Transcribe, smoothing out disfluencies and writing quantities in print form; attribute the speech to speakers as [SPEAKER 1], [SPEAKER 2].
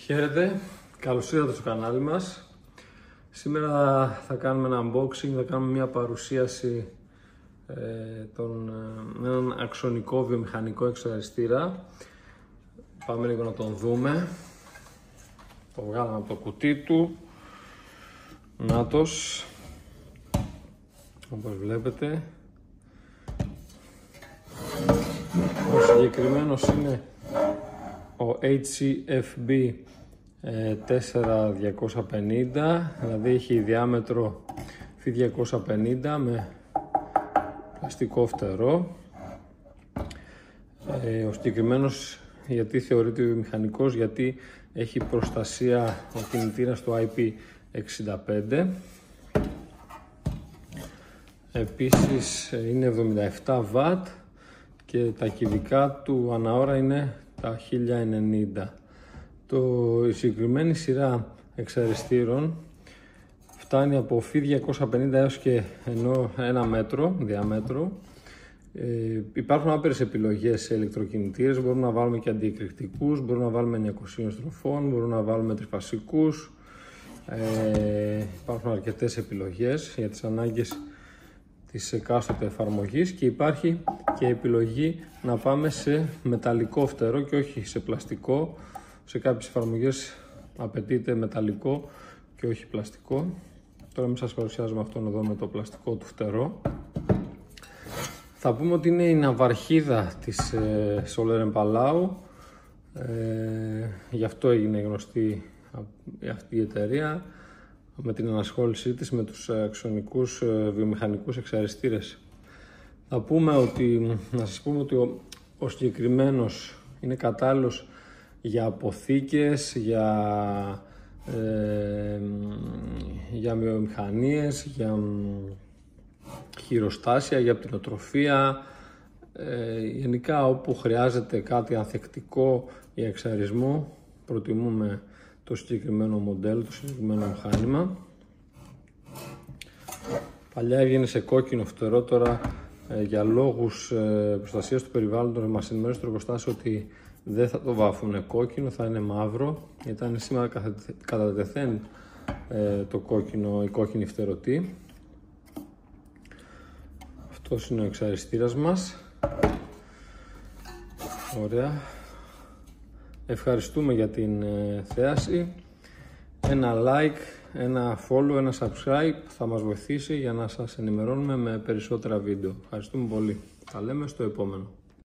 [SPEAKER 1] Χαίρετε, καλώς ήρθατε στο κανάλι μας. Σήμερα θα κάνουμε ένα unboxing, θα κάνουμε μια παρουσίαση με έναν αξονικό βιομηχανικό εξοαριστήρα. Πάμε λίγο να τον δούμε. Το βγάλαμε από το κουτί του. Νάτος, όπως βλέπετε. Ο συγκεκριμένος είναι ο HCFB 4250, δηλαδή έχει διάμετρο F250 με πλαστικό φτερό. Ο συγκεκριμένος γιατί θεωρείται βιομηχανικός, γιατί έχει προστασία ο κινητήρας του IP65. Επίσης είναι 77 W και τα κυβικά του ανά ώρα είναι τα 1090. Η συγκεκριμένη σειρά εξαριστήρων φτάνει από F250 έως και 1 μέτρο διαμέτρο. Υπάρχουν άπειρες επιλογές σε ηλεκτροκινητήρες. Μπορούμε να βάλουμε και αντιεκρηκτικούς, μπορούμε να βάλουμε 900 στροφών, μπορούμε να βάλουμε τριφασικούς. Υπάρχουν αρκετές επιλογές για τις ανάγκες της εκάστοτε εφαρμογής και υπάρχει και επιλογή να πάμε σε μεταλλικό φτερό και όχι σε πλαστικό. Σε κάποιες εφαρμογές απαιτείται μεταλλικό και όχι πλαστικό. Τώρα μην σας παρουσιάζουμε αυτόν εδώ με το πλαστικό του φτερό. Θα πούμε ότι είναι η ναυαρχίδα της Soler Palau. Γι' αυτό έγινε γνωστή αυτή η εταιρεία, με την ανασχόλησή της με τους αξονικούς βιομηχανικούς εξαριστήρες. Θα πούμε ότι, να σας πούμε ότι ο συγκεκριμένος είναι κατάλληλος για αποθήκες, για βιομηχανίες, για χειροστάσια, για πτηνοτροφία, γενικά όπου χρειάζεται κάτι ανθεκτικό για εξαρισμό προτιμούμε το συγκεκριμένο μοντέλο, το συγκεκριμένο μηχάνημα. Παλιά έβγαινε σε κόκκινο φτερό, τώρα για λόγους προστασίας του περιβάλλοντος μας ενημέρωσε το εργοστάσιο ότι δεν θα το βάφουν κόκκινο, θα είναι μαύρο. Ήταν σήμερα κατά τεθέν η κόκκινη φτερωτή. Αυτός είναι ο εξαριστήρας μας. Ωραία. Ευχαριστούμε για την θέαση. Ένα like, ένα follow, ένα subscribe θα μας βοηθήσει για να σας ενημερώνουμε με περισσότερα βίντεο. Ευχαριστούμε πολύ. Τα λέμε στο επόμενο.